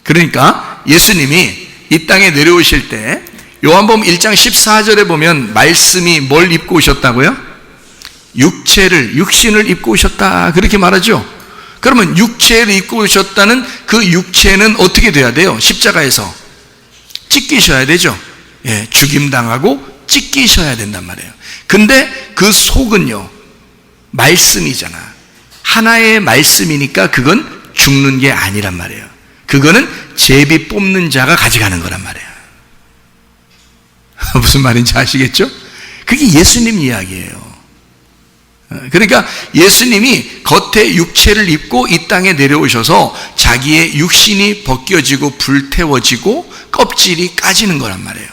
그러니까 예수님이 이 땅에 내려오실 때 요한복음 1장 14절에 보면 말씀이 뭘 입고 오셨다고요? 육신을 입고 오셨다, 그렇게 말하죠. 그러면 육체를 입고 오셨다는 그 육체는 어떻게 돼야 돼요? 십자가에서 찢기셔야 되죠. 예, 죽임당하고 찢기셔야 된단 말이에요. 근데 그 속은요, 말씀이잖아. 하나의 말씀이니까 그건 죽는 게 아니란 말이에요. 그거는 제비 뽑는 자가 가져가는 거란 말이에요. 무슨 말인지 아시겠죠? 그게 예수님 이야기예요. 그러니까 예수님이 겉에 육체를 입고 이 땅에 내려오셔서 자기의 육신이 벗겨지고 불태워지고 껍질이 까지는 거란 말이에요.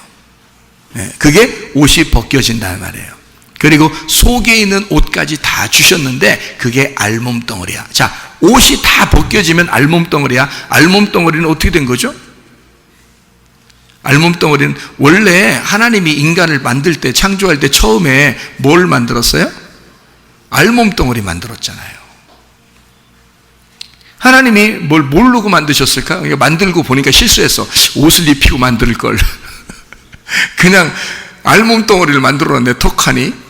그게 옷이 벗겨진다는 말이에요. 그리고 속에 있는 옷까지 다 주셨는데 그게 알몸덩어리야. 자, 옷이 다 벗겨지면 알몸덩어리야. 알몸덩어리는 어떻게 된 거죠? 알몸덩어리는 원래 하나님이 인간을 만들 때, 창조할 때 처음에 뭘 만들었어요? 알몸덩어리 만들었잖아요. 하나님이 뭘 모르고 만드셨을까? 만들고 보니까 실수했어. 옷을 입히고 만들 걸. 그냥 알몸덩어리를 만들어놨네, 턱하니.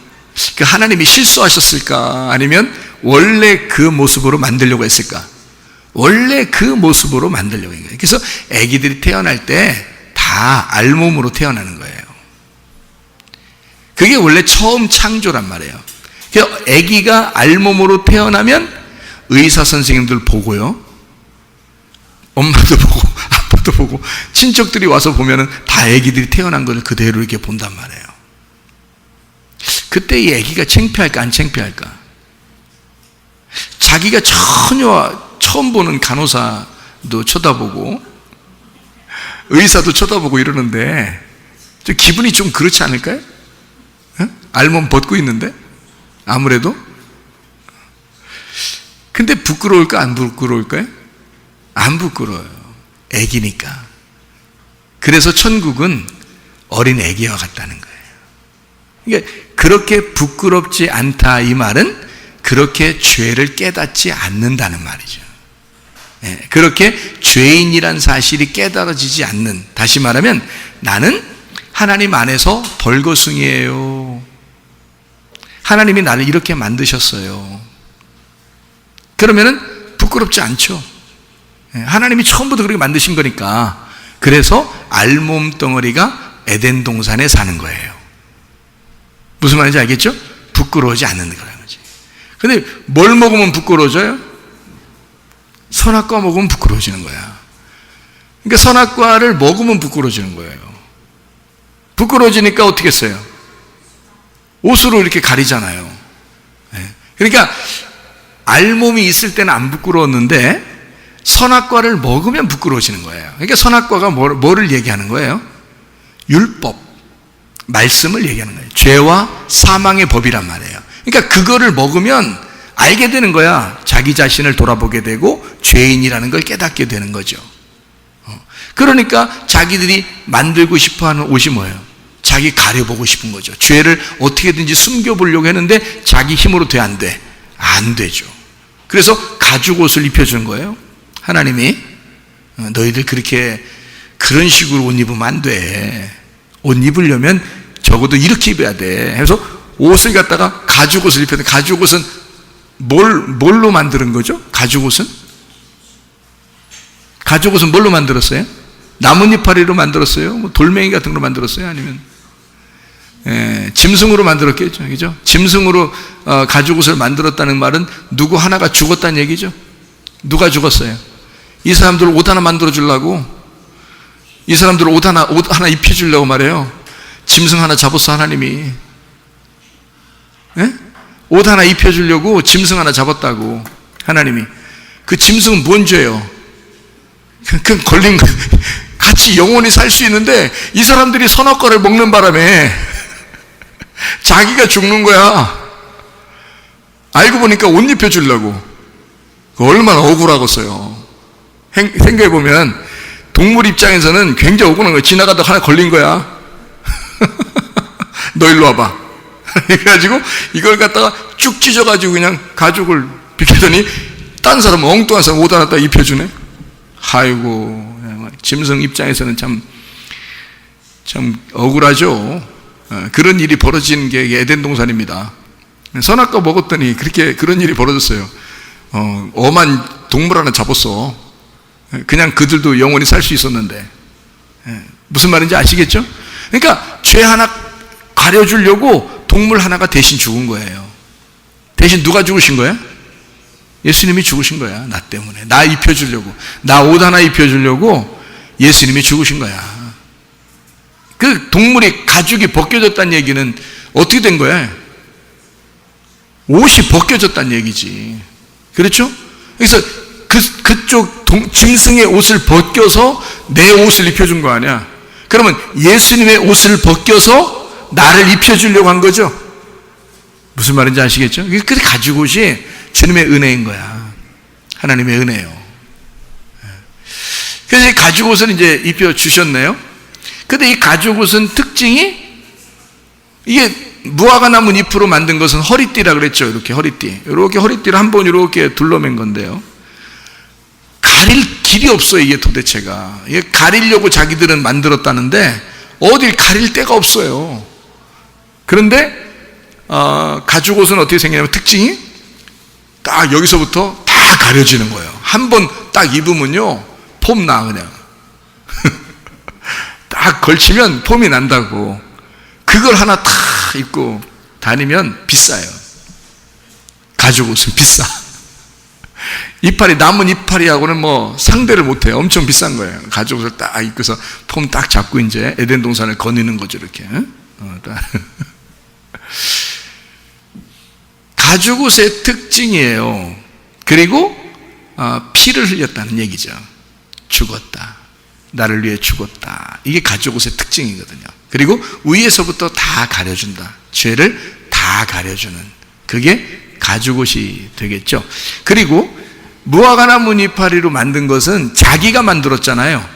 하나님이 실수하셨을까? 아니면 원래 그 모습으로 만들려고 했을까? 원래 그 모습으로 만들려고 한 거예요. 그래서 아기들이 태어날 때 다 알몸으로 태어나는 거예요. 그게 원래 처음 창조란 말이에요. 그래서 아기가 알몸으로 태어나면 의사 선생님들 보고요, 엄마도 보고 아빠도 보고 친척들이 와서 보면은 다 아기들이 태어난 걸 그대로 이렇게 본단 말이에요. 그때 이 아기가 창피할까 안 창피할까? 자기가 처음 보는 간호사도 쳐다보고 의사도 쳐다보고 이러는데 기분이 좀 그렇지 않을까요? 알몸 벗고 있는데 아무래도. 근데 부끄러울까 안 부끄러울까요? 안 부끄러워요. 아기니까. 그래서 천국은 어린 아기와 같다는 거예요. 그러니까 그렇게 부끄럽지 않다, 이 말은 그렇게 죄를 깨닫지 않는다는 말이죠. 그렇게 죄인이란 사실이 깨달아지지 않는, 다시 말하면 나는 하나님 안에서 벌거숭이에요. 하나님이 나를 이렇게 만드셨어요. 그러면은 부끄럽지 않죠. 하나님이 처음부터 그렇게 만드신 거니까. 그래서 알몸덩어리가 에덴 동산에 사는 거예요. 무슨 말인지 알겠죠? 부끄러워하지 않는 거라는 거지. 근데 뭘 먹으면 부끄러워져요? 선악과 먹으면 부끄러워지는 거야. 그러니까 선악과를 먹으면 부끄러워지는 거예요. 부끄러워지니까 어떻게 했어요? 옷으로 이렇게 가리잖아요. 그러니까 알몸이 있을 때는 안 부끄러웠는데 선악과를 먹으면 부끄러워지는 거예요. 그러니까 선악과가 뭐를 얘기하는 거예요? 율법, 말씀을 얘기하는 거예요. 죄와 사망의 법이란 말이에요. 그러니까 그거를 먹으면 알게 되는 거야. 자기 자신을 돌아보게 되고 죄인이라는 걸 깨닫게 되는 거죠. 그러니까 자기들이 만들고 싶어하는 옷이 뭐예요? 자기 가려보고 싶은 거죠. 죄를 어떻게든지 숨겨보려고 했는데 자기 힘으로 돼, 안 돼? 안 되죠. 그래서 가죽 옷을 입혀주는 거예요. 하나님이 너희들 그런 식으로 옷 입으면 안 돼. 옷 입으려면 적어도 이렇게 입어야 돼. 그래서 옷을 갖다가 가죽 옷을 입혔는데, 가죽 옷은 뭘로 만드는 거죠? 가죽 옷은 뭘로 만들었어요? 나뭇잎파리로 만들었어요? 뭐 돌멩이 같은 걸로 만들었어요? 아니면 짐승으로 만들었겠죠, 그죠? 짐승으로 가죽 옷을 만들었다는 말은 누구 하나가 죽었다는 얘기죠. 누가 죽었어요? 이 사람들 옷 하나 만들어 주려고, 이 사람들 옷 하나 입혀 주려고 말해요. 짐승 하나 잡았어, 하나님이. 옷 하나 입혀 주려고 짐승 하나 잡았다고, 하나님이. 그 짐승은 뭔 죄예요? 그 걸린 거, 같이 영원히 살 수 있는데 이 사람들이 선악과를 먹는 바람에 자기가 죽는 거야. 알고 보니까 옷 입혀 주려고. 얼마나 억울하겠어요. 생각해보면 동물 입장에서는 굉장히 억울한 거야. 지나가다가 하나 걸린 거야. 너 일로 와봐. 그래가지고 이걸 갖다가 쭉 찢어가지고 그냥 가죽을 비켰더니 딴 사람은 엉뚱한 사람 옷 하나 딱 입혀주네. 아이고, 짐승 입장에서는 참 억울하죠. 그런 일이 벌어진 게 에덴 동산입니다. 선악과 먹었더니 그런 일이 벌어졌어요. 엄한 동물 하나 잡았어. 그냥 그들도 영원히 살 수 있었는데. 무슨 말인지 아시겠죠? 그러니까 죄 하나 가려주려고 동물 하나가 대신 죽은 거예요. 대신 누가 죽으신 거예요? 예수님이 죽으신 거야. 나 때문에. 나 입혀주려고. 나 옷 하나 입혀주려고 예수님이 죽으신 거야. 그 동물이 가죽이 벗겨졌다는 얘기는 어떻게 된 거야? 옷이 벗겨졌다는 얘기지. 그렇죠? 그래서 그쪽 짐승의 옷을 벗겨서 내 옷을 입혀준 거 아니야? 그러면 예수님의 옷을 벗겨서 나를 입혀주려고 한 거죠? 무슨 말인지 아시겠죠? 그 가죽 옷이 주님의 은혜인 거야. 하나님의 은혜예요. 그래서 이 가죽 옷을 이제 입혀주셨네요. 근데 이 가죽 옷은 특징이, 이게 무화과 나무 잎으로 만든 것은 허리띠라 그랬죠. 이렇게 허리띠를 한 번 이렇게 둘러맨 건데요. 가릴 길이 없어요. 이게 도대체가. 이게 가리려고 자기들은 만들었다는데 어딜 가릴 데가 없어요. 그런데 가죽 옷은 어떻게 생기냐면 특징이 딱 여기서부터 다 가려지는 거예요. 한 번 딱 입으면요 폼 나 그냥. 딱 걸치면 폼이 난다고. 그걸 하나 탁 입고 다니면 비싸요. 가죽 옷은 비싸. 이파리, 남은 이파리하고는 뭐 상대를 못해요. 엄청 비싼 거예요. 가죽 옷을 딱 입고서 폼 딱 잡고 이제 에덴 동산을 거니는 거죠, 이렇게. 가죽 옷의 특징이에요. 그리고 피를 흘렸다는 얘기죠. 죽었다. 나를 위해 죽었다. 이게 가죽 옷의 특징이거든요. 그리고 위에서부터 다 가려준다. 죄를 다 가려주는, 그게 가죽 옷이 되겠죠. 그리고 무화과 나무 이파리로 만든 것은 자기가 만들었잖아요.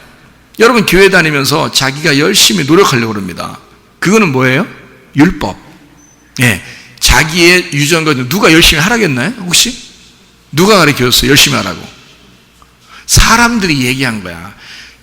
여러분 교회 다니면서 자기가 열심히 노력하려고 합니다. 그거는 뭐예요? 율법. 예, 자기의 유전과 누가 열심히 하라겠나요? 혹시? 누가 가르쳐줬어요? 열심히 하라고. 사람들이 얘기한 거야.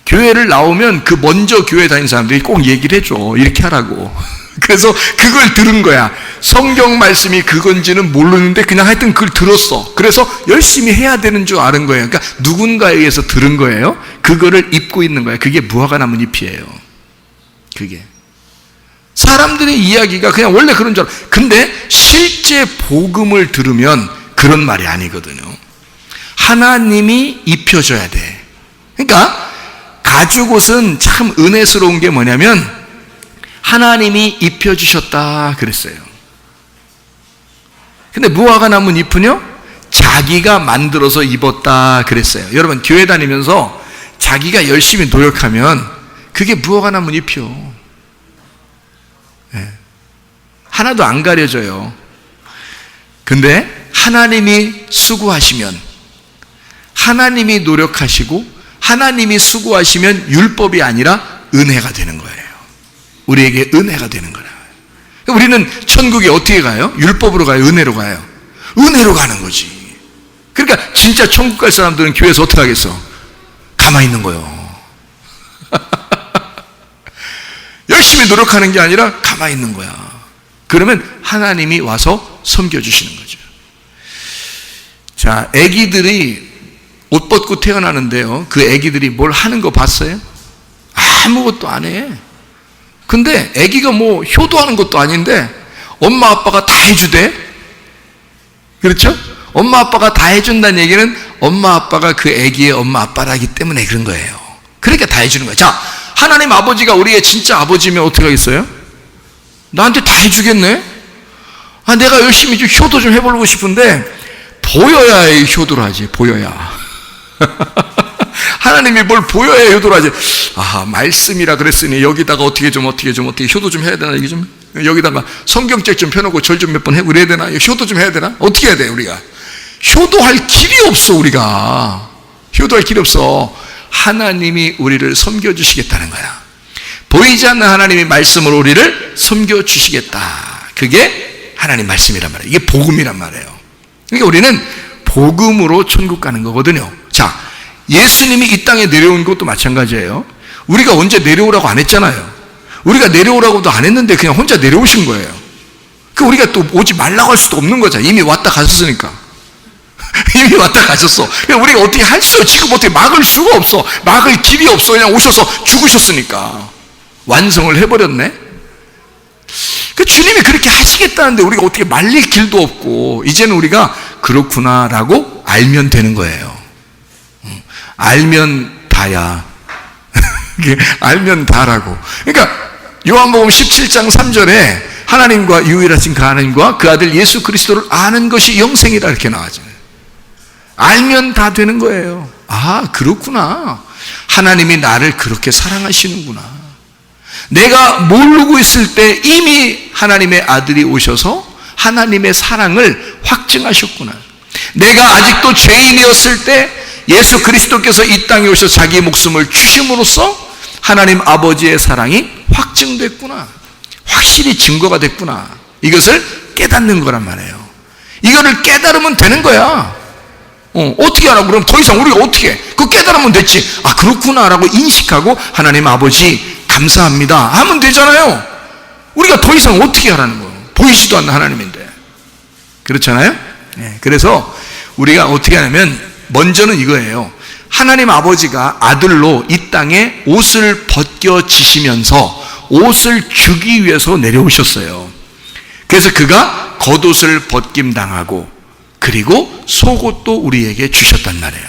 교회를 나오면 그 먼저 교회 다니는 사람들이 꼭 얘기를 해줘. 이렇게 하라고. 그래서 그걸 들은 거야. 성경 말씀이 그건지는 모르는데 그냥 하여튼 그걸 들었어. 그래서 열심히 해야 되는 줄 아는 거예요. 그러니까 누군가에 의해서 들은 거예요. 그거를 입고 있는 거예요. 그게 무화과 나무 잎이에요. 그게. 사람들의 이야기가 그냥 원래 그런 줄 알아. 근데 실제 복음을 들으면 그런 말이 아니거든요. 하나님이 입혀줘야 돼. 그러니까 가죽 옷은 참 은혜스러운 게 뭐냐면 하나님이 입혀주셨다 그랬어요. 근데 무화과 나무 잎은요 자기가 만들어서 입었다 그랬어요. 여러분 교회 다니면서 자기가 열심히 노력하면 그게 무화과 나무 잎이요. 네. 하나도 안 가려져요. 근데 하나님이 수고하시면, 하나님이 노력하시고 하나님이 수고하시면 율법이 아니라 은혜가 되는 거예요. 우리에게 은혜가 되는 거예요. 우리는 천국에 어떻게 가요? 율법으로 가요? 은혜로 가요? 은혜로 가는 거지. 그러니까 진짜 천국 갈 사람들은 교회에서 어떻게 하겠어? 가만히 있는 거예요. 열심히 노력하는 게 아니라 가만히 있는 거야. 그러면 하나님이 와서 섬겨주시는 거죠. 자, 아기들이 옷 벗고 태어나는데요. 그 아기들이 뭘 하는 거 봤어요? 아무것도 안 해. 근데 아기가 뭐 효도하는 것도 아닌데 엄마 아빠가 다 해주대. 그렇죠? 엄마 아빠가 다 해준다는 얘기는 엄마 아빠가 그 아기의 엄마 아빠라기 때문에 그런 거예요. 그러니까 다 해주는 거예요. 자, 하나님 아버지가 우리의 진짜 아버지면 어떻게 하겠어요? 나한테 다 해주겠네? 내가 열심히 좀 효도 좀 해보고 싶은데 보여야 효도를 하지. 보여야. 하나님이 뭘 보여야 효도를 하지. 말씀이라 그랬으니 여기다가 어떻게 효도 좀 해야 되나? 이게 좀 여기다가 성경책 좀 펴놓고 절 좀 몇 번 해고 그래야 되나? 효도 좀 해야 되나? 어떻게 해야 돼 우리가? 효도할 길이 없어. 우리가 효도할 길이 없어. 하나님이 우리를 섬겨주시겠다는 거야. 보이지 않는 하나님이 말씀으로 우리를 섬겨주시겠다. 그게 하나님 말씀이란 말이에요. 이게 복음이란 말이에요. 그러니까 우리는 복음으로 천국 가는 거거든요. 자, 예수님이 이 땅에 내려온 것도 마찬가지예요. 우리가 언제 내려오라고 안 했잖아요. 우리가 내려오라고도 안 했는데 그냥 혼자 내려오신 거예요. 우리가 또 오지 말라고 할 수도 없는 거죠. 이미 왔다 가셨으니까. 이미 왔다 가셨어. 우리가 어떻게 할 수, 지금 어떻게 막을 수가 없어. 막을 길이 없어. 그냥 오셔서 죽으셨으니까. 완성을 해버렸네. 주님이 그렇게 하시겠다는데 우리가 어떻게 말릴 길도 없고, 이제는 우리가 그렇구나라고 알면 되는 거예요. 알면 다야. 알면 다라고. 그러니까 요한복음 17장 3절에 하나님과 유일하신 그 하나님과 그 아들 예수 그리스도를 아는 것이 영생이다 이렇게 나와잖아요. 알면 다 되는 거예요. 아, 그렇구나. 하나님이 나를 그렇게 사랑하시는구나. 내가 모르고 있을 때 이미 하나님의 아들이 오셔서 하나님의 사랑을 확증하셨구나. 내가 아직도 죄인이었을 때 예수 그리스도께서 이 땅에 오셔서 자기의 목숨을 주심으로써 하나님 아버지의 사랑이 확증됐구나. 확실히 증거가 됐구나. 이것을 깨닫는 거란 말이에요. 이거를 깨달으면 되는 거야. 어떻게 하라고? 그럼 더 이상 우리가 어떻게 해? 그거 깨달으면 됐지. 아, 그렇구나 라고 인식하고 하나님 아버지 감사합니다 하면 되잖아요. 우리가 더 이상 어떻게 하라는 거예요? 보이지도 않는 하나님인데. 그렇잖아요? 네, 그래서 우리가 어떻게 하냐면 먼저는 이거예요. 하나님 아버지가 아들로 이 땅에 옷을 벗겨지시면서 옷을 주기 위해서 내려오셨어요. 그래서 그가 겉옷을 벗김당하고 그리고 속옷도 우리에게 주셨단 말이에요.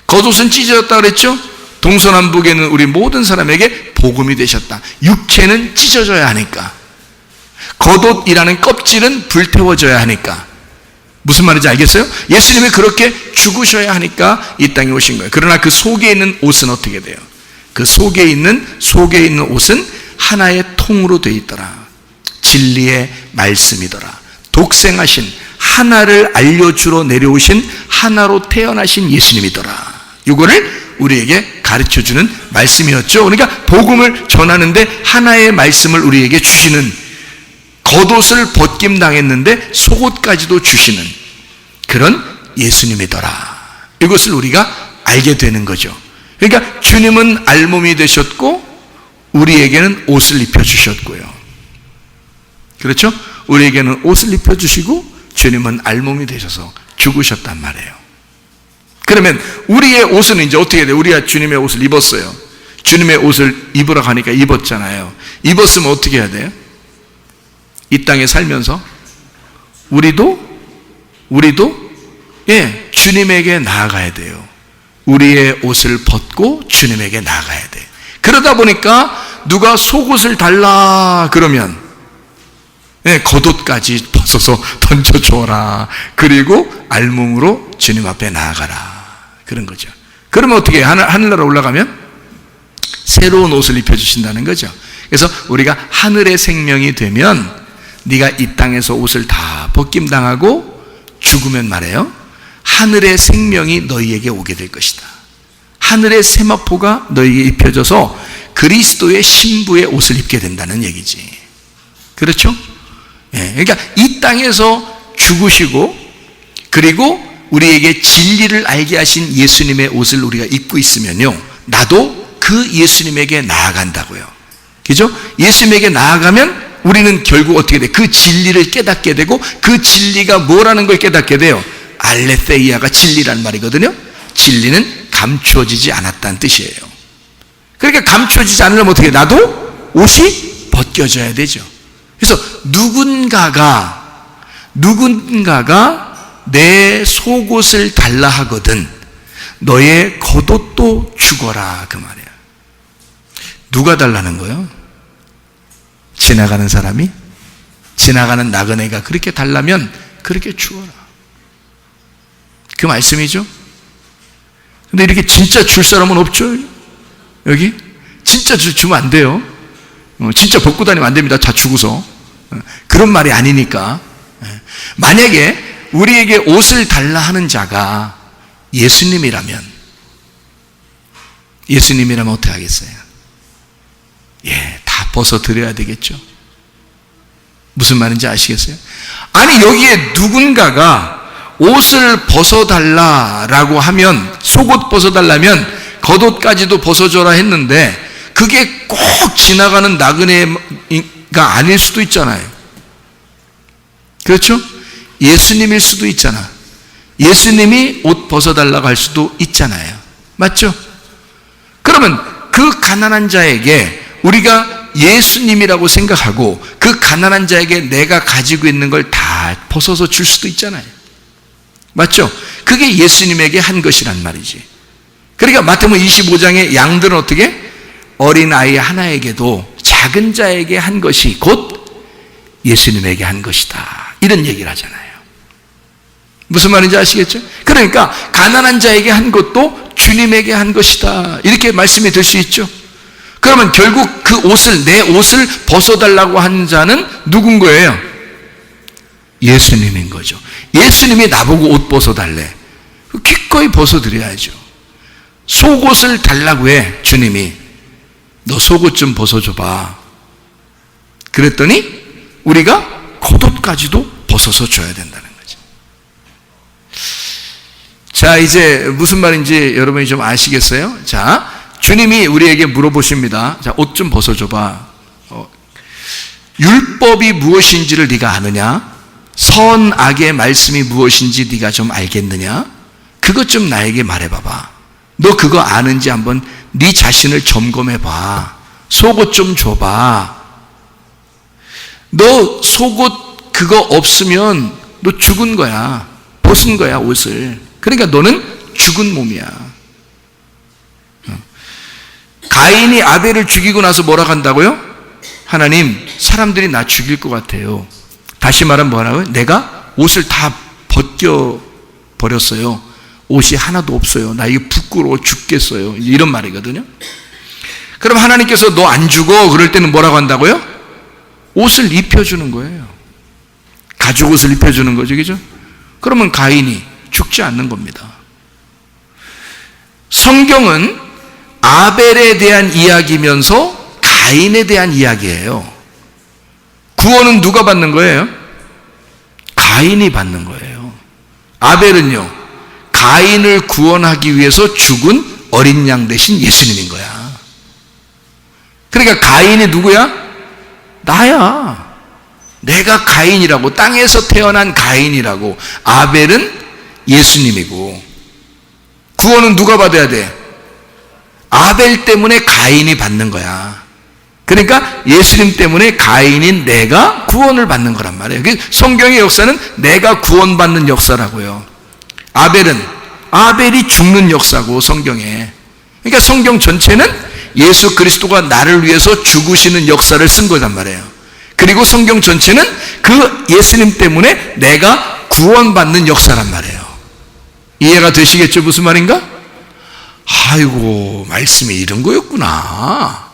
겉옷은 찢어졌다 그랬죠? 동서남북에는 우리 모든 사람에게 복음이 되셨다. 육체는 찢어져야 하니까. 겉옷이라는 껍질은 불태워져야 하니까. 무슨 말인지 알겠어요? 예수님이 그렇게 죽으셔야 하니까 이 땅에 오신 거예요. 그러나 그 속에 있는 옷은 어떻게 돼요? 그 속에 있는 옷은 하나의 통으로 되어 있더라. 진리의 말씀이더라. 독생하신 하나를 알려주러 내려오신 하나로 태어나신 예수님이더라. 이거를 우리에게 가르쳐주는 말씀이었죠. 그러니까 복음을 전하는데 하나의 말씀을 우리에게 주시는, 겉옷을 벗김당했는데 속옷까지도 주시는 그런 예수님이더라. 이것을 우리가 알게 되는 거죠. 그러니까 주님은 알몸이 되셨고 우리에게는 옷을 입혀주셨고요. 그렇죠? 우리에게는 옷을 입혀주시고 주님은 알몸이 되셔서 죽으셨단 말이에요. 그러면 우리의 옷은 이제 어떻게 돼요? 우리가 주님의 옷을 입었어요. 주님의 옷을 입으러 가니까 입었잖아요. 입었으면 어떻게 해야 돼요? 이 땅에 살면서 우리도 주님에게 나아가야 돼요. 우리의 옷을 벗고 주님에게 나아가야 돼. 그러다 보니까 누가 속옷을 달라 그러면 겉옷까지 벗어서 던져줘라. 그리고 알몸으로 주님 앞에 나아가라. 그런 거죠. 그러면 어떻게 해요? 하늘나라 올라가면 새로운 옷을 입혀주신다는 거죠. 그래서 우리가 하늘의 생명이 되면 네가 이 땅에서 옷을 다 벗김당하고 죽으면 말해요, 하늘의 생명이 너희에게 오게 될 것이다. 하늘의 세마포가 너희에게 입혀져서 그리스도의 신부의 옷을 입게 된다는 얘기지. 그렇죠? 그러니까 이 땅에서 죽으시고 그리고 우리에게 진리를 알게 하신 예수님의 옷을 우리가 입고 있으면요, 나도 그 예수님에게 나아간다고요. 그죠? 예수님에게 나아가면 우리는 결국 어떻게 돼? 그 진리를 깨닫게 되고, 그 진리가 뭐라는 걸 깨닫게 돼요? 알레세이아가 진리란 말이거든요. 진리는 감추어지지 않았다는 뜻이에요. 그러니까 감추어지지 않으려면 어떻게 해? 나도 옷이 벗겨져야 되죠. 그래서 누군가가 내 속옷을 달라 하거든 너의 겉옷도 죽어라, 그 말이야. 누가 달라는 거예요? 지나가는 사람이? 지나가는 나그네가 그렇게 달라면 그렇게 죽어라, 그 말씀이죠. 근데 이렇게 진짜 줄 사람은 없죠. 여기 진짜 주면 안 돼요. 진짜 벗고 다니면 안 됩니다. 다 죽어서. 그런 말이 아니니까. 만약에 우리에게 옷을 달라 하는 자가 예수님이라면 어떻게 하겠어요? 다 벗어드려야 되겠죠. 무슨 말인지 아시겠어요? 아니, 여기에 누군가가 옷을 벗어달라라고 하면, 속옷 벗어달라면 겉옷까지도 벗어줘라 했는데 그게 꼭 지나가는 나그네가 아닐 수도 있잖아요. 그렇죠? 예수님일 수도 있잖아. 예수님이 옷 벗어달라고 할 수도 있잖아요. 맞죠? 그러면 그 가난한 자에게 우리가 예수님이라고 생각하고 그 가난한 자에게 내가 가지고 있는 걸 다 벗어서 줄 수도 있잖아요. 맞죠? 그게 예수님에게 한 것이란 말이지. 그러니까 마태복음 25장의 양들은 어떻게? 어린아이 하나에게도 작은 자에게 한 것이 곧 예수님에게 한 것이다. 이런 얘기를 하잖아요. 무슨 말인지 아시겠죠? 그러니까 가난한 자에게 한 것도 주님에게 한 것이다. 이렇게 말씀이 될 수 있죠. 그러면 결국 그 옷을, 내 옷을 벗어달라고 한 자는 누군 거예요? 예수님인 거죠. 예수님이 나보고 옷 벗어달래. 기꺼이 벗어드려야죠. 속옷을 달라고 해, 주님이. 너 속옷 좀 벗어줘봐. 그랬더니 우리가 겉옷까지도 벗어서 줘야 된다는 거죠. 자, 이제 무슨 말인지 여러분이 좀 아시겠어요? 자, 주님이 우리에게 물어보십니다. 자, 옷 좀 벗어줘봐. 율법이 무엇인지를 네가 아느냐? 선악의 말씀이 무엇인지 네가 좀 알겠느냐? 그것 좀 나에게 말해봐봐. 너 그거 아는지 한번 네 자신을 점검해봐. 속옷 좀 줘봐. 너 속옷 그거 없으면 너 죽은 거야. 벗은 거야, 옷을. 그러니까 너는 죽은 몸이야. 가인이 아벨을 죽이고 나서 뭐라고 한다고요? 하나님, 사람들이 나 죽일 것 같아요. 다시 말하면 뭐라고요? 내가 옷을 다 벗겨버렸어요. 옷이 하나도 없어요. 나 이거 부끄러워 죽겠어요. 이런 말이거든요. 그럼 하나님께서 너 안 죽어? 그럴 때는 뭐라고 한다고요? 옷을 입혀주는 거예요. 가죽 옷을 입혀주는 거죠. 그죠? 그러면 가인이 죽지 않는 겁니다. 성경은 아벨에 대한 이야기면서 가인에 대한 이야기예요. 구원은 누가 받는 거예요? 가인이 받는 거예요. 아벨은요, 가인을 구원하기 위해서 죽은 어린 양 대신 예수님인 거야. 그러니까 가인이 누구야? 나야. 내가 가인이라고, 땅에서 태어난 가인이라고. 아벨은 예수님이고. 구원은 누가 받아야 돼? 아벨 때문에 가인이 받는 거야. 그러니까 예수님 때문에 가인인 내가 구원을 받는 거란 말이에요. 성경의 역사는 내가 구원받는 역사라고요. 아벨이 죽는 역사고, 성경에. 그러니까 성경 전체는 예수 그리스도가 나를 위해서 죽으시는 역사를 쓴 거란 말이에요. 그리고 성경 전체는 그 예수님 때문에 내가 구원받는 역사란 말이에요. 이해가 되시겠죠? 무슨 말인가? 아이고, 말씀이 이런 거였구나.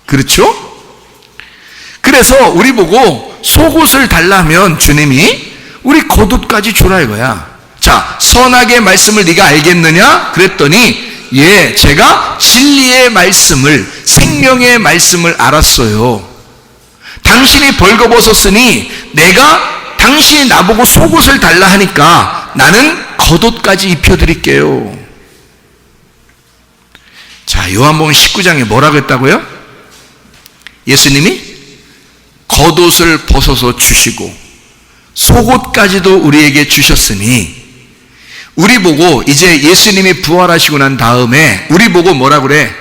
그렇죠? 그래서 우리 보고 속옷을 달라면 주님이 우리 겉옷까지 주라 이거야. 자, 선악의 말씀을 네가 알겠느냐? 그랬더니 예, 제가 진리의 말씀을, 생명의 말씀을 알았어요. 당신이 벌거벗었으니 당신이 나보고 속옷을 달라 하니까 나는 겉옷까지 입혀드릴게요. 자, 요한복음 19장에 뭐라고 했다고요? 예수님이 겉옷을 벗어서 주시고 속옷까지도 우리에게 주셨으니 우리 보고 이제 예수님이 부활하시고 난 다음에 우리 보고 뭐라 그래?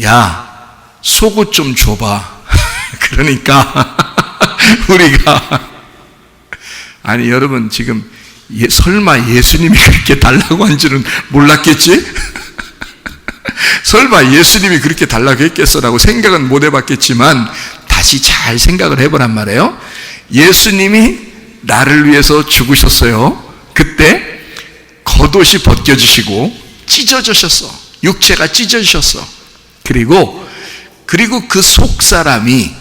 야, 속옷 좀 줘봐. 그러니까 우리가 아니 여러분 지금 설마 예수님이 그렇게 달라고 한 줄은 몰랐겠지? 설마 예수님이 그렇게 달라고 했겠어라고 생각은 못 해봤겠지만 다시 잘 생각을 해보란 말이에요. 예수님이 나를 위해서 죽으셨어요. 그때 겉옷이 벗겨지시고 찢어지셨어. 육체가 찢어지셨어. 그리고 그 속사람이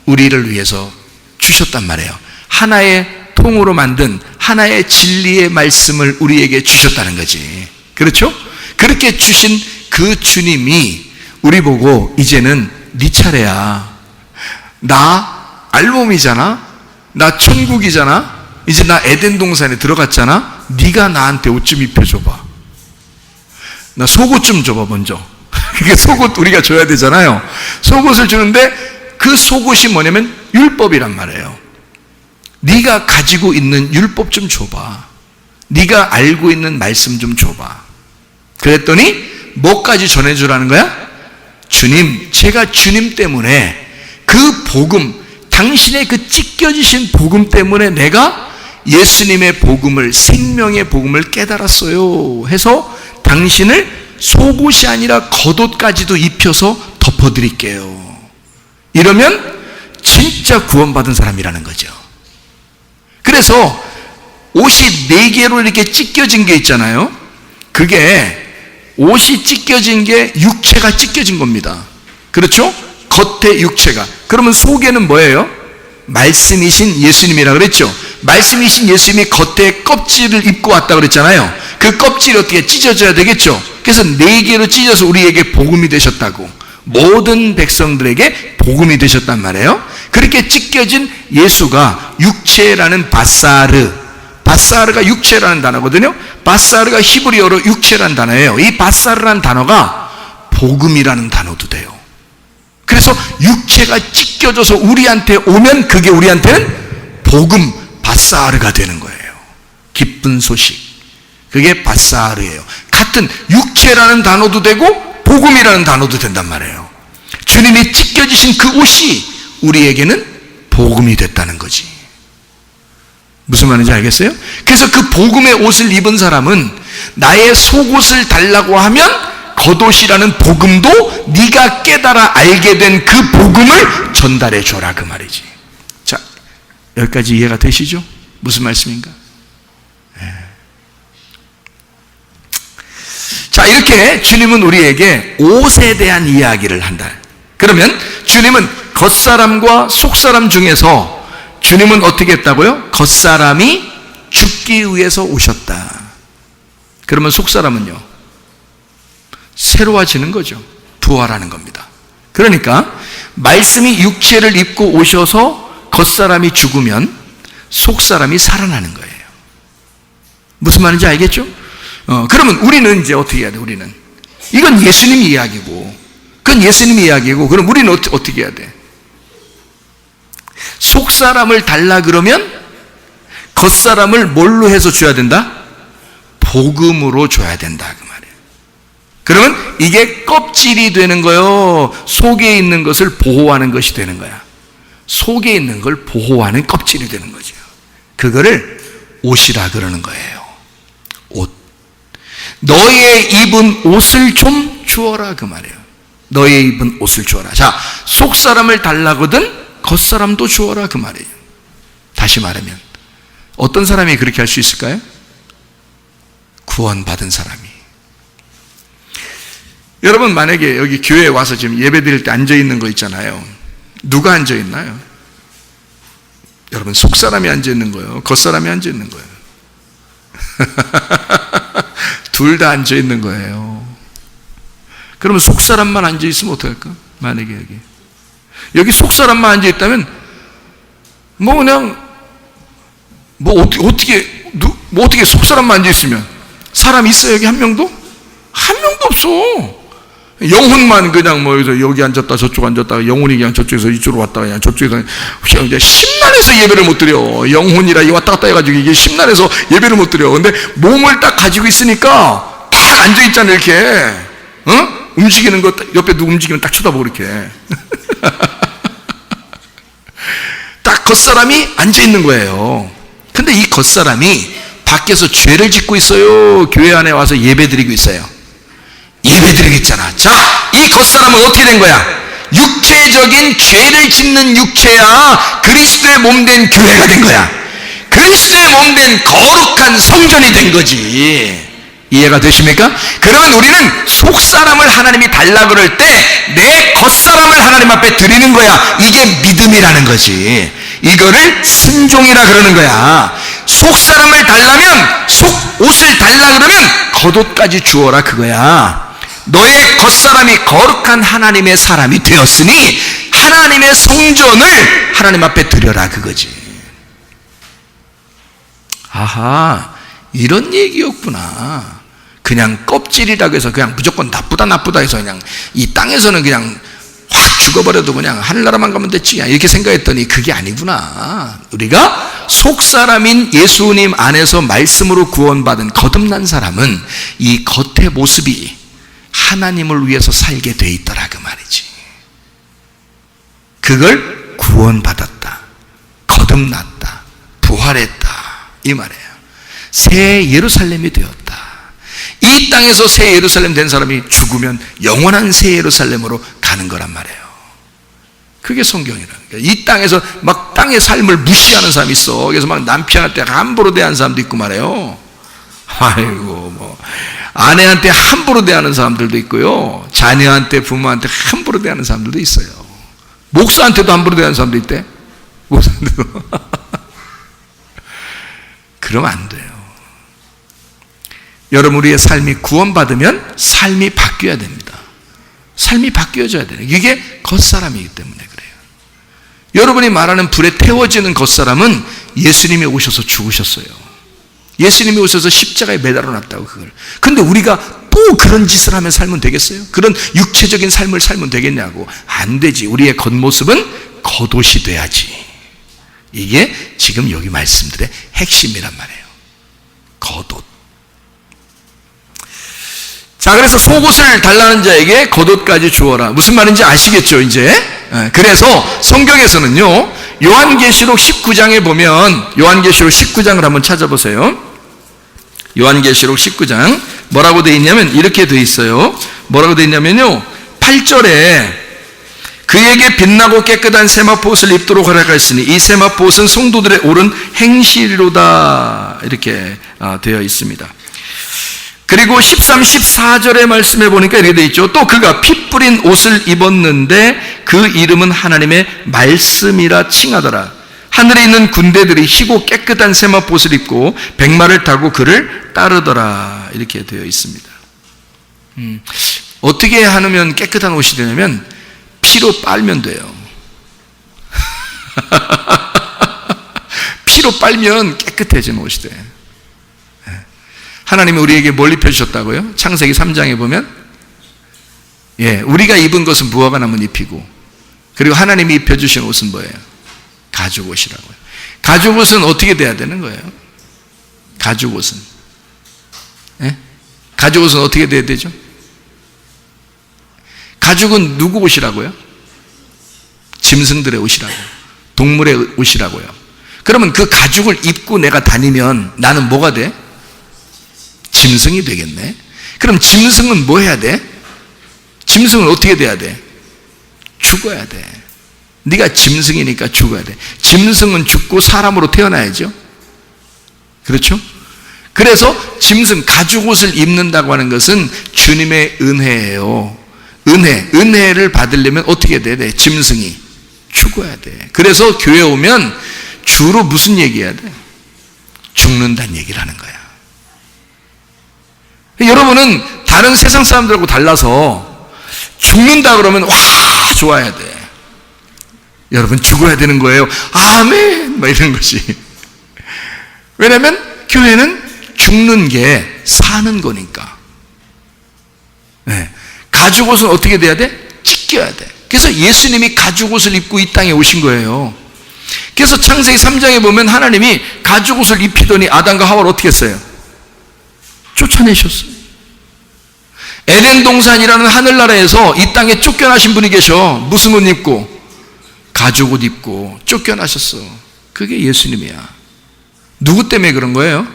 우리를 위해서 주셨단 말이에요. 하나의 통으로 만든 하나의 진리의 말씀을 우리에게 주셨다는 거지. 그렇죠? 그렇게 주신 그 주님이 우리 보고 이제는 네 차례야. 나 알몸이잖아. 나 천국이잖아. 이제 나 에덴 동산에 들어갔잖아. 네가 나한테 옷 좀 입혀줘봐. 나 속옷 좀 줘봐 먼저. 그게 속옷 우리가 줘야 되잖아요. 속옷을 주는데 그 속옷이 뭐냐면 율법이란 말이에요. 네가 가지고 있는 율법 좀 줘봐. 네가 알고 있는 말씀 좀 줘봐. 그랬더니 뭐까지 전해주라는 거야? 주님, 제가 주님 때문에 그 복음, 당신의 그 찢겨지신 복음 때문에 내가 예수님의 복음을, 생명의 복음을 깨달았어요 해서 당신을 속옷이 아니라 겉옷까지도 입혀서 덮어드릴게요. 이러면 진짜 구원받은 사람이라는 거죠. 그래서 옷이 4개로 이렇게 찢겨진 게 있잖아요. 그게 옷이 찢겨진 게 육체가 찢겨진 겁니다. 그렇죠? 겉에 육체가. 그러면 속에는 뭐예요? 말씀이신 예수님이라 그랬죠. 말씀이신 예수님이 겉에 껍질을 입고 왔다 그랬잖아요. 그 껍질이 어떻게 찢어져야 되겠죠. 그래서 4개로 찢어서 우리에게 복음이 되셨다고. 모든 백성들에게 복음이 되셨단 말이에요. 그렇게 찢겨진 예수가 육체라는 바사르가 육체라는 단어거든요. 바사르가 히브리어로 육체라는 단어예요. 이 바사르라는 단어가 복음이라는 단어도 돼요. 그래서 육체가 찢겨져서 우리한테 오면 그게 우리한테는 복음, 바사르가 되는 거예요. 기쁜 소식. 그게 바사르예요. 같은 육체라는 단어도 되고 복음이라는 단어도 된단 말이에요. 주님이 찢겨지신 그 옷이 우리에게는 복음이 됐다는 거지. 무슨 말인지 알겠어요? 그래서 그 복음의 옷을 입은 사람은 나의 속옷을 달라고 하면 겉옷이라는 복음도 네가 깨달아 알게 된 그 복음을 전달해 줘라 그 말이지. 자, 여기까지 이해가 되시죠? 무슨 말씀인가? 자, 이렇게 주님은 우리에게 옷에 대한 이야기를 한다. 그러면 주님은 겉사람과 속사람 중에서 주님은 어떻게 했다고요? 겉사람이 죽기 위해서 오셨다. 그러면 속사람은요? 새로워지는 거죠. 부활하는 겁니다. 그러니까 말씀이 육체를 입고 오셔서 겉사람이 죽으면 속사람이 살아나는 거예요. 무슨 말인지 알겠죠? 그러면 우리는 이제 어떻게 해야 돼? 우리는 이건 예수님 이야기고, 그건 예수님 이야기고, 그럼 우리는 어떻게 해야 돼? 속사람을 달라 그러면 겉사람을 뭘로 해서 줘야 된다? 복음으로 줘야 된다 그 말이에요. 그러면 이게 껍질이 되는 거예요. 속에 있는 것을 보호하는 것이 되는 거야. 속에 있는 걸 보호하는 껍질이 되는 거죠. 그거를 옷이라 그러는 거예요. 옷. 너의 입은 옷을 좀 주어라 그 말이에요. 너의 입은 옷을 주어라. 자, 속사람을 달라거든 겉사람도 주어라 그 말이에요. 다시 말하면 어떤 사람이 그렇게 할 수 있을까요? 구원받은 사람이. 여러분 만약에 여기 교회에 와서 지금 예배 드릴 때 앉아있는 거 있잖아요. 누가 앉아있나요? 여러분 속사람이 앉아있는 거예요? 겉사람이 앉아있는 거예요? 둘 다 앉아있는 거예요. 그러면 속사람만 앉아있으면 어떡할까? 만약에 여기 속사람만 앉아있다면 어떻게 속사람만 앉아있으면 사람 있어요? 여기 한 명도? 한 명도 없어. 영혼만 그냥 여기 앉았다 저쪽 앉았다 영혼이 그냥 저쪽에서 이쪽으로 왔다가 그냥 저쪽에서 그냥 심란해서 예배를 못 드려. 영혼이라 왔다 갔다 해가지고 이게 심란해서 예배를 못 드려. 근데 몸을 딱 가지고 있으니까 딱 앉아있잖아 이렇게. 움직이는 거 옆에 누구 움직이면 딱 쳐다보고 이렇게. 딱 겉사람이 앉아있는 거예요. 근데 이 겉사람이 밖에서 죄를 짓고 있어요? 교회 안에 와서 예배드리고 있어요? 예배드리고 있잖아. 자, 이 겉사람은 어떻게 된 거야? 육체적인 죄를 짓는 육체야 그리스도의 몸된 교회가 된 거야. 그리스도의 몸된 거룩한 성전이 된 거지. 이해가 되십니까? 그러면 우리는 속사람을 하나님이 달라 그럴 때 내 겉사람을 하나님 앞에 드리는 거야. 이게 믿음이라는 거지. 이거를 순종이라 그러는 거야. 속사람을 달라면 옷을 달라 그러면 겉옷까지 주어라 그거야. 너의 겉사람이 거룩한 하나님의 사람이 되었으니 하나님의 성전을 하나님 앞에 드려라 그거지. 아하, 이런 얘기였구나. 그냥 껍질이라고 해서 그냥 무조건 나쁘다 해서 그냥 이 땅에서는 그냥 확 죽어버려도 그냥 하늘나라만 가면 됐지, 이렇게 생각했더니 그게 아니구나. 우리가 속사람인 예수님 안에서 말씀으로 구원받은 거듭난 사람은 이 겉의 모습이 하나님을 위해서 살게 돼 있더라, 그 말이지. 그걸 구원받았다, 거듭났다, 부활했다, 이 말이에요. 새 예루살렘이 되었다. 이 땅에서 새 예루살렘 된 사람이 죽으면 영원한 새 예루살렘으로 가는 거란 말이에요. 그게 성경이라는 거예요. 이 땅에서 막 땅의 삶을 무시하는 사람이 있어. 그래서 막 남편한테 함부로 대하는 사람도 있고 말이에요. 아이고, 뭐 아내한테 함부로 대하는 사람들도 있고요, 자녀한테, 부모한테 함부로 대하는 사람들도 있어요. 목사한테도 함부로 대하는 사람도 있대. 목사한테도. 그러면 안 돼요. 여러분, 우리의 삶이 구원받으면 삶이 바뀌어야 됩니다. 삶이 바뀌어져야 돼요. 이게 겉사람이기 때문에 그래요. 여러분이 말하는 불에 태워지는 겉사람은 예수님이 오셔서 죽으셨어요. 예수님이 오셔서 십자가에 매달아 놨다고, 그걸. 근데 우리가 또 그런 짓을 하면 살면 되겠어요? 그런 육체적인 삶을 살면 되겠냐고. 안 되지. 우리의 겉모습은 겉옷이 돼야지. 이게 지금 여기 말씀들의 핵심이란 말이에요. 겉옷. 자, 그래서 속옷을 달라는 자에게 겉옷까지 주어라. 무슨 말인지 아시겠죠, 이제? 그래서 성경에서는요, 요한계시록 19장에 보면, 요한계시록 19장을 한번 찾아보세요. 요한계시록 19장 뭐라고 되어 있냐면 이렇게 되어 있어요. 뭐라고 되어 있냐면요, 8절에 그에게 빛나고 깨끗한 세마포옷을 입도록 허락하였으니 이 세마포옷은 성도들의 옳은 행실이로다, 이렇게 되어 있습니다. 그리고 13, 14절의 말씀에 보니까 이렇게 되어 있죠. 또 그가 피 뿌린 옷을 입었는데 그 이름은 하나님의 말씀이라 칭하더라. 하늘에 있는 군대들이 희고 깨끗한 세마포옷을 입고 백마를 타고 그를 따르더라, 이렇게 되어 있습니다. 어떻게 하면 깨끗한 옷이 되냐면 피로 빨면 돼요. 피로 빨면 깨끗해지는 옷이 돼. 하나님이 우리에게 뭘 입혀주셨다고요? 창세기 3장에 보면, 우리가 입은 것은 무화과 나무 잎이고, 그리고 하나님이 입혀주신 옷은 뭐예요? 가죽옷이라고요. 가죽옷은 어떻게 돼야 되는 거예요? 가죽옷은 가죽옷은 어떻게 돼야 되죠? 가죽은 누구 옷이라고요? 짐승들의 옷이라고요. 동물의 옷이라고요. 그러면 그 가죽을 입고 내가 다니면 나는 뭐가 돼? 짐승이 되겠네. 그럼 짐승은 뭐 해야 돼? 짐승은 어떻게 돼야 돼? 죽어야 돼. 네가 짐승이니까 죽어야 돼. 짐승은 죽고 사람으로 태어나야죠. 그렇죠? 그래서 짐승, 가죽옷을 입는다고 하는 것은 주님의 은혜예요. 은혜를 받으려면 어떻게 돼야 돼? 짐승이 죽어야 돼. 그래서 교회 오면 주로 무슨 얘기해야 돼? 죽는다는 얘기를 하는 거야. 여러분은 다른 세상 사람들하고 달라서 죽는다 그러면 와, 좋아야 돼. 여러분, 죽어야 되는 거예요. 아멘, 뭐 이런 것이. 왜냐하면 교회는 죽는 게 사는 거니까. 가죽옷은 어떻게 돼야 돼? 찢겨야 돼. 그래서 예수님이 가죽옷을 입고 이 땅에 오신 거예요. 그래서 창세기 3장에 보면 하나님이 가죽옷을 입히더니 아담과 하와를 어떻게 했어요? 쫓아내셨어요. 에덴 동산이라는 하늘나라에서 이 땅에 쫓겨나신 분이 계셔. 무슨 옷 입고? 가죽옷 입고 쫓겨나셨어. 그게 예수님이야. 누구 때문에 그런 거예요?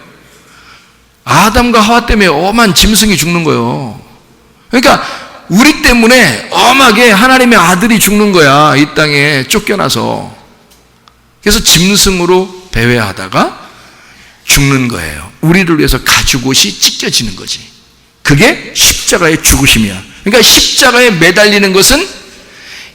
아담과 하와 때문에 엄한 짐승이 죽는 거예요. 그러니까 우리 때문에 엄하게 하나님의 아들이 죽는 거야, 이 땅에 쫓겨나서. 그래서 짐승으로 배회하다가 죽는 거예요. 우리를 위해서 가죽옷이 찢겨지는 거지. 그게 십자가의 죽으심이야. 그러니까 십자가에 매달리는 것은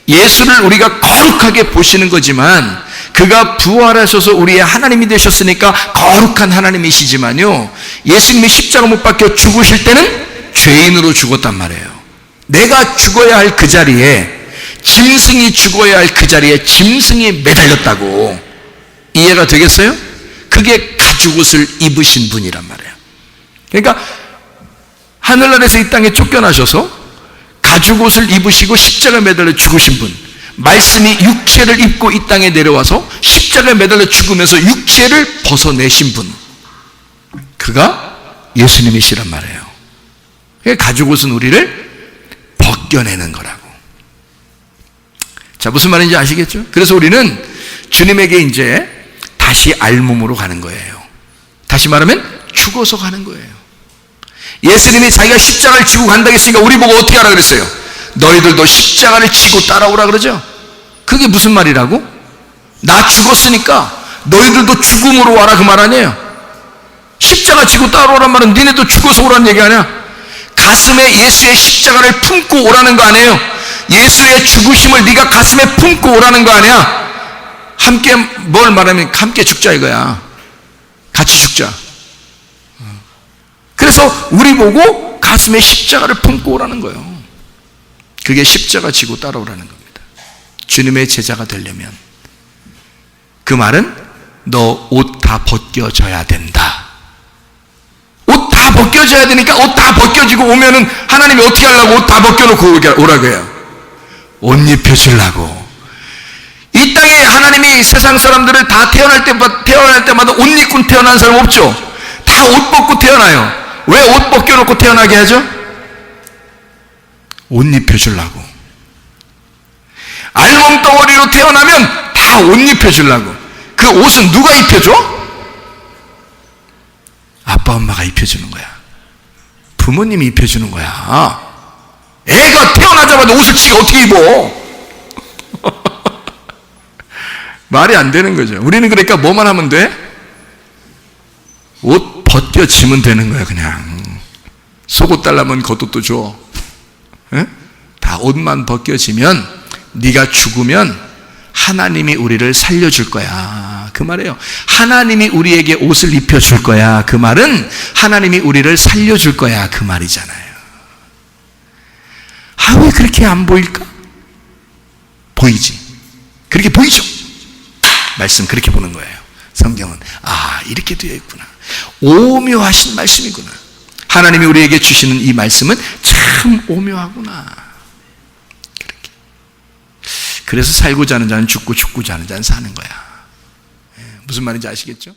예수를 우리가 거룩하게 보시는 거지만, 그가 부활하셔서 우리의 하나님이 되셨으니까 거룩한 하나님이시지만요, 예수님이 십자가 못 박혀 죽으실 때는 죄인으로 죽었단 말이에요. 내가 죽어야 할 그 자리에, 짐승이 죽어야 할 그 자리에 짐승이 매달렸다고. 이해가 되겠어요? 그게 가죽옷을 입으신 분이란 말이에요. 그러니까 하늘나라에서 이 땅에 쫓겨나셔서 가죽옷을 입으시고 십자가에 매달려 죽으신 분, 말씀이 육체를 입고 이 땅에 내려와서 십자가에 매달려 죽으면서 육체를 벗어내신 분, 그가 예수님이시란 말이에요. 그러니까 가죽옷은 우리를 벗겨내는 거라고. 자, 무슨 말인지 아시겠죠? 그래서 우리는 주님에게 이제 다시 알몸으로 가는 거예요. 다시 말하면 죽어서 가는 거예요. 예수님이 자기가 십자가를 지고 간다고 했으니까 우리 보고 어떻게 하라 그랬어요? 너희들도 십자가를 지고 따라오라 그러죠? 그게 무슨 말이라고? 나 죽었으니까 너희들도 죽음으로 와라, 그 말 아니에요? 십자가 지고 따라오란 말은 니네도 죽어서 오라는 얘기 아니야? 가슴에 예수의 십자가를 품고 오라는 거 아니에요? 예수의 죽으심을 네가 가슴에 품고 오라는 거 아니야? 함께 뭘 말하면 함께 죽자 이거야. 같이 죽자. 그래서 우리 보고 가슴에 십자가를 품고 오라는 거예요. 그게 십자가 지고 따라오라는 겁니다. 주님의 제자가 되려면 그 말은 너 옷 다 벗겨져야 된다. 옷 다 벗겨져야 되니까 옷 다 벗겨지고 오면은 하나님이 어떻게 하려고 옷 다 벗겨놓고 오라고 해요? 옷 입혀주려고. 이 땅에 하나님이 세상 사람들을 다 태어날 때마다 옷 입고 태어난 사람 없죠? 다 옷 벗고 태어나요. 왜 옷 벗겨놓고 태어나게 하죠? 옷 입혀주려고. 알몸덩어리로 태어나면 다 옷 입혀주려고. 그 옷은 누가 입혀줘? 아빠 엄마가 입혀주는 거야. 부모님이 입혀주는 거야. 애가 태어나자마자 옷을 지가 어떻게 입어? 말이 안 되는 거죠. 우리는 그러니까 뭐만 하면 돼? 옷 벗겨지면 되는 거야. 그냥 속옷 달라면 겉옷도 줘. 에? 다 옷만 벗겨지면 네가 죽으면 하나님이 우리를 살려줄 거야, 그 말이에요. 하나님이 우리에게 옷을 입혀줄 거야, 그 말은 하나님이 우리를 살려줄 거야, 그 말이잖아요. 아, 왜 그렇게 안 보일까? 보이지. 그렇게 보이죠. 말씀 그렇게 보는 거예요. 성경은 아, 이렇게 되어 있구나. 오묘하신 말씀이구나. 하나님이 우리에게 주시는 이 말씀은 참 오묘하구나. 그렇게. 그래서 살고자 하는 자는 죽고 죽고자 하는 자는 사는 거야. 무슨 말인지 아시겠죠?